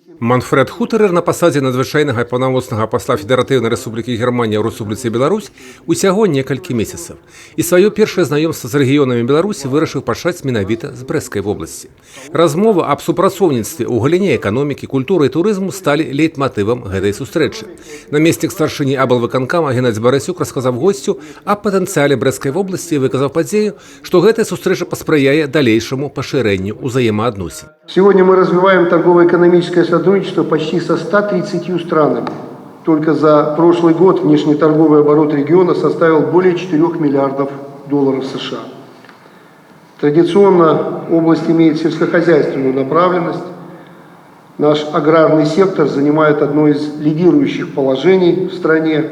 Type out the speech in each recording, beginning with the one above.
Манфред Хутарер на пасадзе надзвычайнага і паўнамоцнага пасла Федэратыўнай Рэспублікі Германія ў Рэспубліцы Беларусь усяго некалькі месяцаў. І сваё першае знаёмства з рэгіёнамі Беларусі вырашыў пачаць менавіта з Брэсцкай вобласці. Размова аб супрацоўніцтве ў галіне эканомікі, культуры і турызму сталі лейтматывам гэтай сустрэчы. Намеснік старшыні аблвыканкама Геннадзь Барасюк расказаў госцю аб патэнцыяле Брэсцкай вобласці і выказаў падзею, што гэтая сустрэча паспрыяе далейшаму пашырэнню ўзаемаадносін. Сегодня мы развиваем торгово-экономическое сотрудничество почти со 130 странами. Только за прошлый год внешнеторговый оборот региона составил более 4 миллиардов долларов США. Традиционно область имеет сельскохозяйственную направленность. Наш аграрный сектор занимает одно из лидирующих положений в стране.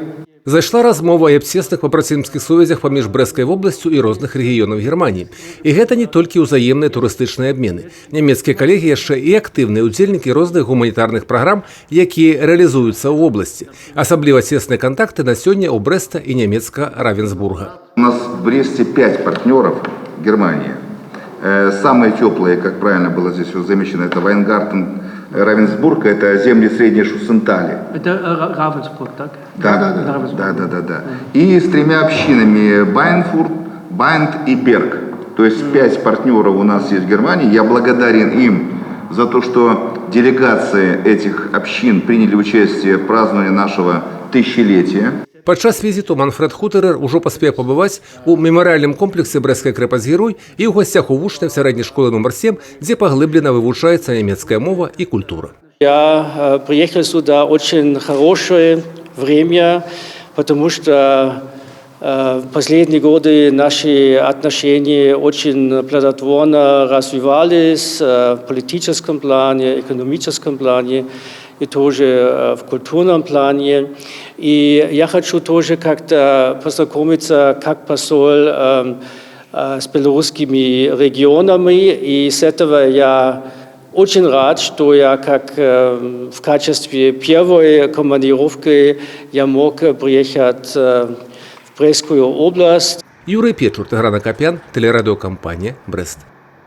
Зайшла размова і аб цесных папрацоўніцкіх сувязях паміж Брэсцкай вобласцю і розных рэгіёнаў Германіі. І гэта не толькі ўзаемныя турыстычныя абмены. Нямецкія калегі яшчэ і актыўныя ўдзельнікі розных гуманітарных праграм, якія рэалізуюцца ў вобласці. Асабліва цесныя кантакты на сёння ў Брэста і Нямецка-Равенсбурга. У нас в Бресте 5 партнеров Германии. Самые теплые, как правильно было здесь замечено, это Вайнгартен, Равенсбург, это земли Средней Шуссентали. Это Равенсбург, так? Да. И с 3 общинами Байнфурт, Байнт и Берг. То есть 5 партнеров у нас есть в Германии. Я благодарен им за то, что делегации этих общин приняли участие в праздновании нашего тысячелетия. Падчас візіту Манфред Хутарер ужо паспеў пабываць у мемарыяльным комплексе «Брэсцкая крэпасць-герой» і ў гасцях у вучняў сярэдняй школы нумар 7, дзе паглыблена вывучаецца нямецкая мова і культура. Я приехал сюда очень хорошее время, потому что в последние годы наши отношения очень плодотворно развивались в политическом плане, экономическом плане и тоже в культурном плане. И я хочу тоже как-то познакомиться как посол с белорусскими регионами, и с этого я очень рад, что я как в качестве первой командировки я мог приехать в Брестскую область. Юрий Печур, Тигран Акопян, телерадиокомпания «Брест».